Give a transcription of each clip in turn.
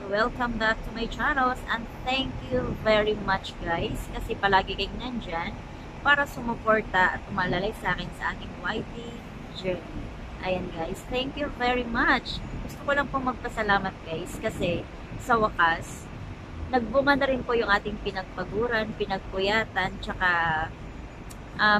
welcome back to my channels and thank you very much guys kasi palagi kayong nandyan para sumuporta at umalalay sa akin sa aking YT journey. Ayan guys, thank you very much. Gusto ko lang po magpasalamat guys kasi sa wakas, nagbunga na rin po yung ating pinagpaguran, pinagpuyatan, tsaka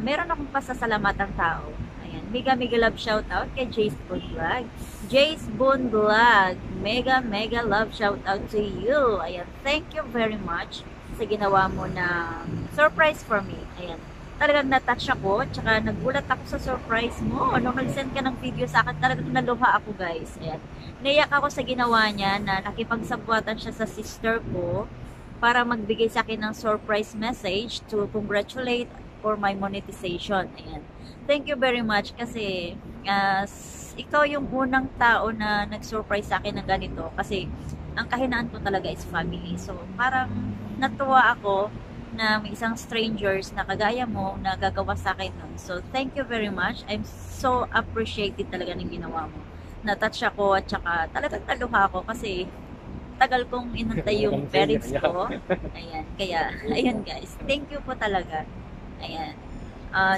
meron akong pasasalamatan tao. Ayan, mega love shoutout kay Jace Boon Vlog. Jace Boon Vlog, mega love shoutout to you. Ayan, thank you very much sa ginawa mo na surprise for me. Ayan, talagang natouch ako, tsaka nagulat ako sa surprise mo. Nung nag-send ka ng video sa akin, talagang naluha ako guys. Ayan, naiyak ako sa ginawa niya na nakipagsabwatan siya sa sister ko para magbigay sa akin ng surprise message to congratulate for my monetization. Ayan. Thank you very much kasi ikaw yung unang tao na nag-surprise sa akin ng ganito kasi ang kahinaan ko talaga is family. So, parang natuwa ako na may isang strangers na kagaya mo na gagawa sa akin nun. So, thank you very much. I'm so appreciated talaga ng ginawa mo. Na-touch ako at saka talagang naluha ako kasi tagal kong inantay yung parents ko. Ayan. Kaya, ayun guys. Thank you po talaga. Ayan.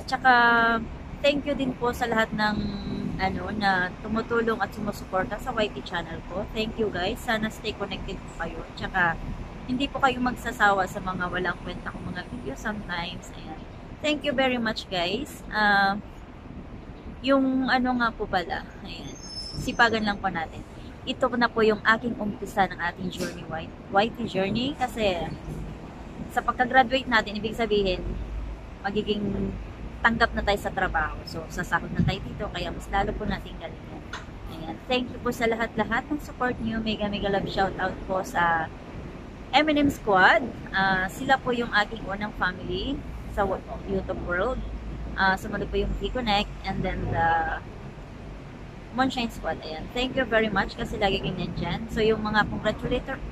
Tsaka, thank you din po sa lahat ng na tumutulong at sumusuporta sa YT channel ko. Thank you guys. Sana stay connected po kayo. Tsaka, hindi po kayo magsasawa sa mga walang kwenta kong mga video sometimes. Ayan. Thank you very much guys. Yung nga po pala. Ayan. Sipagan lang po natin. Ito na po yung aking umpisa ng ating journey, YT journey. Kasi, sa pagka-graduate natin, ibig sabihin, magiging tanggap na tayo sa trabaho. So, sasahod na tayo dito, kaya mas lalo po natin galingan. Ayan. Thank you po sa lahat-lahat ng support nyo. Mega love shoutout po sa M&M Squad. Sila po yung aking unang family sa YouTube world. Sumunod po yung V-Connect and then the Moonshine Squad. Ayan. Thank you very much kasi lagi kayong nandyan. So, yung mga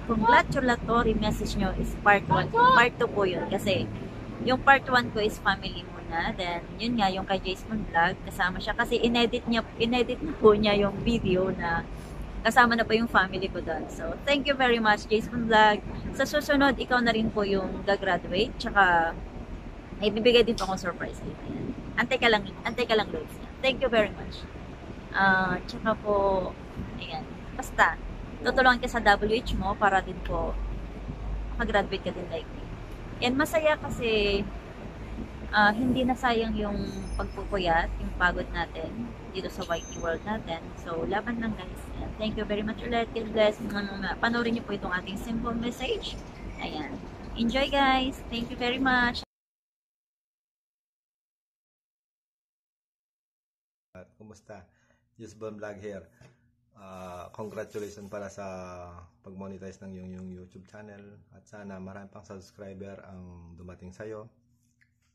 congratulatory message nyo is part 1. Part 2 po yun. Kasi, yung part 1 ko is family muna. Then, yun nga, yung kay Jason Vlog, kasama siya. Kasi, inedit na po niya yung video na kasama na po yung family ko doon. So, thank you very much, Jason Vlog. Sa susunod, ikaw na rin po yung gagraduate. Tsaka, may bibigay din po akong surprise. Ayan. Antay ka lang, Lods. Thank you very much. Tsaka po, ayan, basta, tutulungan ka sa WH mo para din po mag-graduate ka din like me. And masaya kasi hindi na sayang yung pagpupuyat, yung pagod natin dito sa YT world natin. So, laban lang guys. Ayan. Thank you very much ulit. God bless. Panoorin niyo po itong ating simple message. Ayan. Enjoy guys. Thank you very much. Kumusta? Yusbon Vlog here. Congratulations para sa pag-monetize ng yung YouTube channel at sana marami pang subscriber ang dumating sa'yo.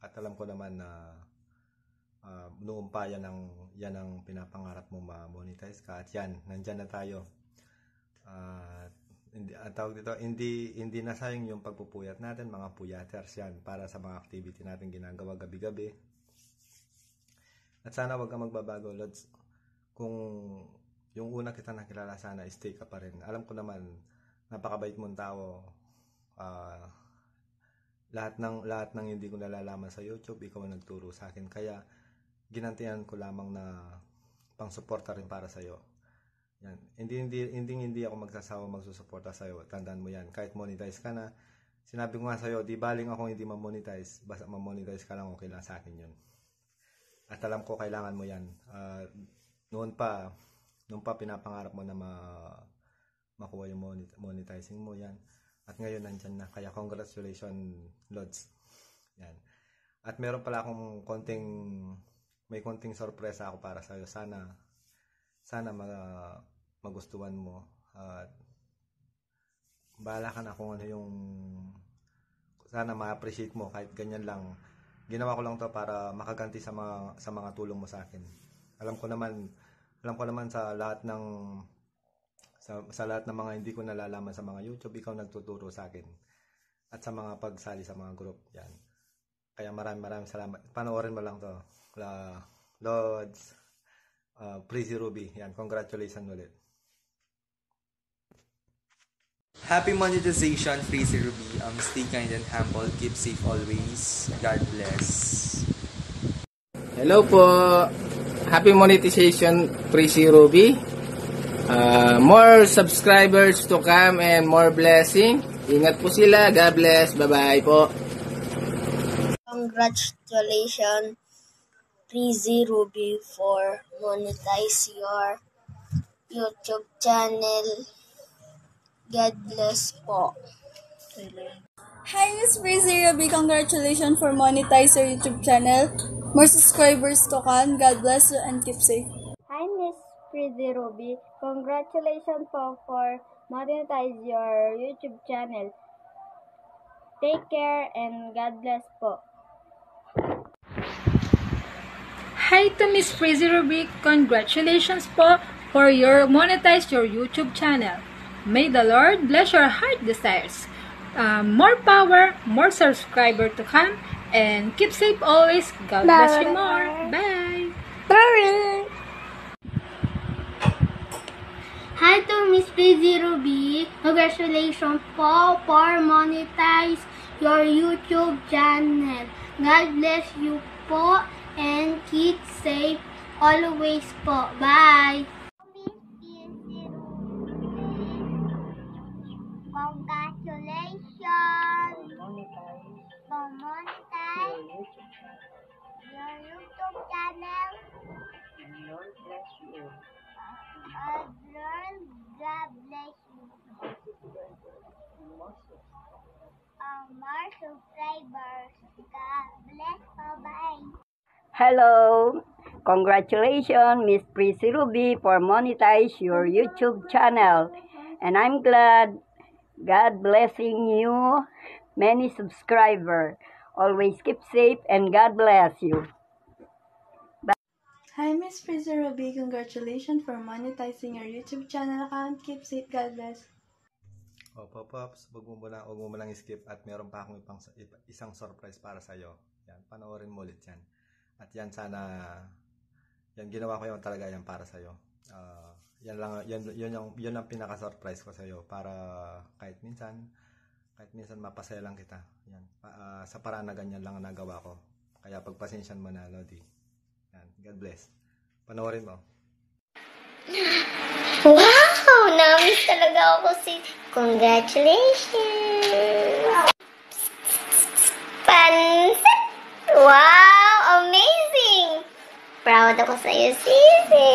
At alam ko naman na noong pa yan ang pinapangarap mo ma-monetize ka at yan, nandyan na tayo. Hindi na sayang yung pagpupuyat natin, mga puyaters yan para sa mga activity natin ginagawa gabi-gabi. At sana wag kang magbabago, Lods. Kung yung una kita nakilala, sana stay ka pa rin. Alam ko naman, napakabait mong tao. Lahat ng hindi ko nalalaman sa YouTube, ikaw ang nagturo sa akin. Kaya, ginantihan ko lamang na pang-suporta rin para sa'yo. Yan. Hindi ako magsasawa magsusuporta sa'yo. Tandaan mo yan. Kahit monetize ka na, sinabi ko nga sa'yo, di baling ako hindi ma-monetize. Basta ma-monetize ka lang, okay lang sa akin yun. At alam ko kailangan mo yan. Noon pa pinapangarap mo na makuha yung monetizing mo yan. At ngayon nandyan na. Kaya congratulations, Lods. Yan. At meron pala akong may konting sorpresa ako para sa'yo. Sana magustuhan mo. Bahala ka na kung ano yung sana ma-appreciate mo kahit ganyan lang. Ginawa ko lang to para makaganti sa mga tulong mo sa akin. Alam ko naman sa lahat ng mga hindi ko nalalaman sa mga YouTube, ikaw nagtuturo sa akin. At sa mga pagsali sa mga group, yan. Kaya maraming salamat. Panoorin mo lang to. Lods, Prezi Ruby, yan. Congratulations ulit. Happy monetization, Freezy Ruby. Stay kind and humble. Keep safe always. God bless. Hello po. Happy monetization, Freezy Ruby. More subscribers to come and more blessing. Ingat po sila. God bless. Bye-bye po. Congratulations, Freezy Ruby, for monetize your YouTube channel. God bless po. Hi, Miss Freezy Ruby. Congratulations for monetize your YouTube channel. More subscribers to come. God bless you and keep safe. Hi, Miss Freezy Ruby. Congratulations po for monetize your YouTube channel. Take care and God bless po. Hi to Miss Freezy Ruby. Congratulations po for your monetize your YouTube channel. May the Lord bless your heart desires. More power, more subscriber to come, and keep safe always. God bless you more. Bye! Hi to Miss Freezy Ruby. Congratulations po for monetize your YouTube channel. God bless you po and keep safe always po. Bye! Congratulations for monetize your YouTube channel. Lord bless you. Lord, God bless you. More subscribers. God bless. Bye-bye. Hello! Congratulations, Miss Freezy Ruby, for monetize your YouTube channel. And I'm glad God blessing you, many subscribers. Always keep safe and God bless you. Hi, Miss Freezy Ruby. Congratulations for monetizing your YouTube channel account. Keep safe. God bless. Opo, Pops, wag mo lang skip at meron pa akong isang surprise para sa iyo. Yan, panoorin mo ulit yan. At yan sana, yan ginawa ko yung talaga yan para sa iyo. Yan lang, yun ang pinaka-surprise ko sa iyo para kahit minsan mapasaya lang kita. Yan, sa paraan na ganyan lang ang nagawa ko. Kaya pagpasensyan mo na, Lodi. Yan, God bless. Panoorin mo. Wow! Namiss talaga ako Congratulations! Pansit! Wow! Amazing! Proud ako sa iyo, Sisi!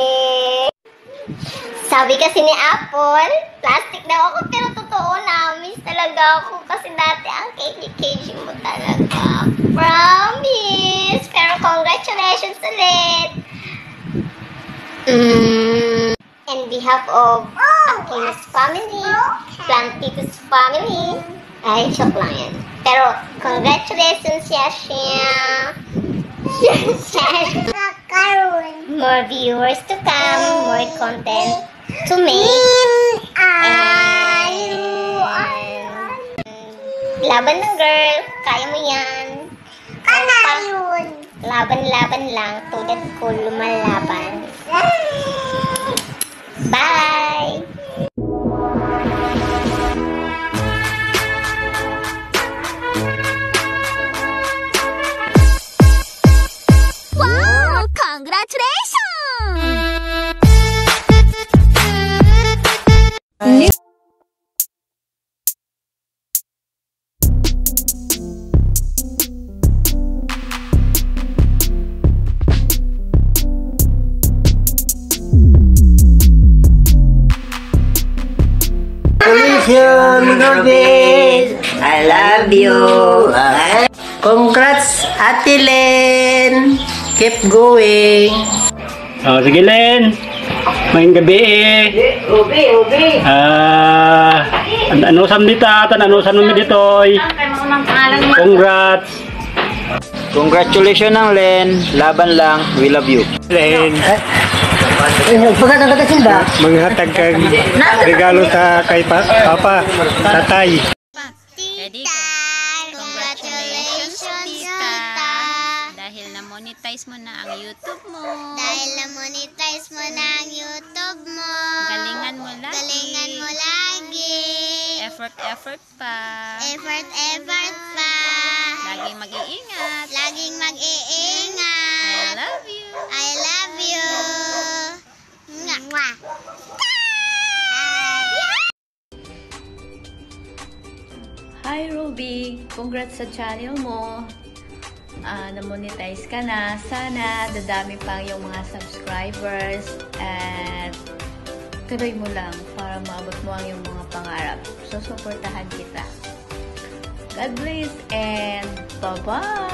Sabi kasi ni Apple, plastic daw ako, pero totoo, namiss talaga ako kasi dati ang KG mo talaga. Promise! Pero congratulations ulit! On behalf of Akima's family, Plantitos family, ay, joke lang yan. Pero, congratulations, Yashia! More viewers to come, more content to make. And laban ng girl, kaya mo yan. Laban-laban lang, tulad ko lumalaban. Bye! Wow! Congratulations! I love you. Congrats, Ate Len. Keep going. Sige, Len. Mayang gabi Ubi. ano samdita, ano sa numi ditoy. Congrats. Congratulations ng Len. Laban lang. We love you. Len. Pagkatang ba? Maghatag kang regalo sa kay Papa, Tatay. Tita, congratulations, Tita. Dahil na-monetize mo na ang YouTube mo. Galingan mo lagi. Effort pa. Effort pa. Laging mag-iingat. Laging mag-iingat. I love you. I love you. Mwah. Hi Ruby! Congrats sa channel mo. Na-monetize ka na. Sana dadami pang yung mga subscribers at tuloy mo lang para maabot mo ang yung mga pangarap. So, supportahan kita. God bless and bye-bye!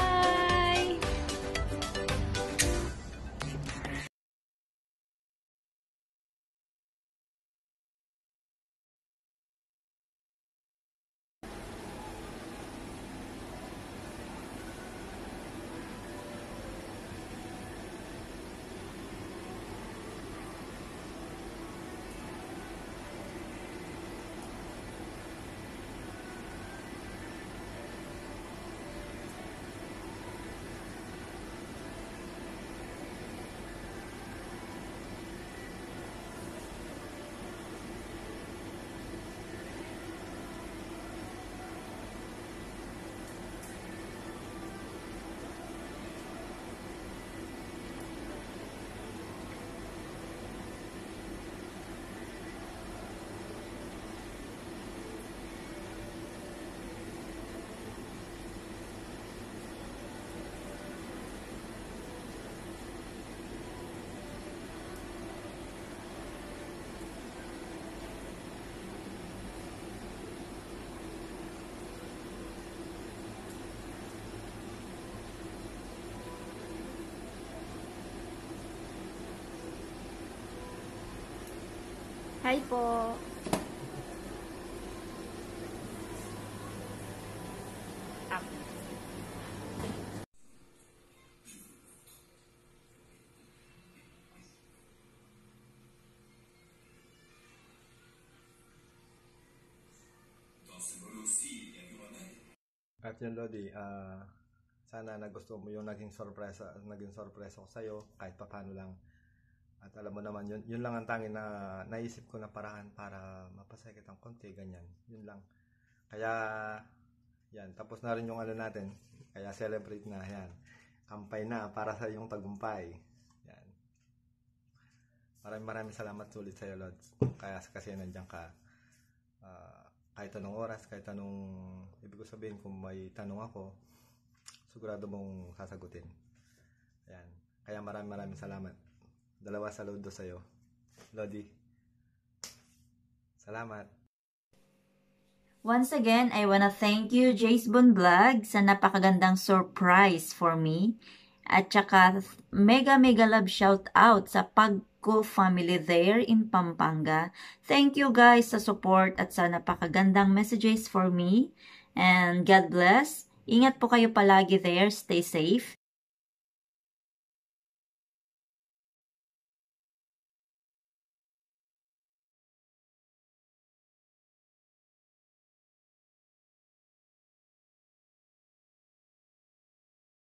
Hi po! At yun, Lodi, sana nagustuhan mo yung naging sorpresa ko sa'yo, kahit papano lang. At alam mo naman, yun lang ang tanging na naisip ko na paraan para mapasaya kitang konti, ganyan. Yun lang. Kaya, yan, tapos na rin yung ano natin. Kaya celebrate na, yan. Kampay na para sa yung tagumpay. Yan. Maraming salamat ulit sa'yo, Lods. Kaya kasi nandiyan ka. Kahit anong oras, kahit anong ibig ko sabihin, kung may tanong ako, sigurado mong sasagutin. Ayan. Kaya maraming salamat. Dalawa saludo sa'yo, Lodi. Salamat. Once again, I wanna thank you, Jace Bon Vlog, sa napakagandang surprise for me. At saka, mega love shout out sa Pagco family there in Pampanga. Thank you guys sa support at sa napakagandang messages for me. And God bless. Ingat po kayo palagi there. Stay safe.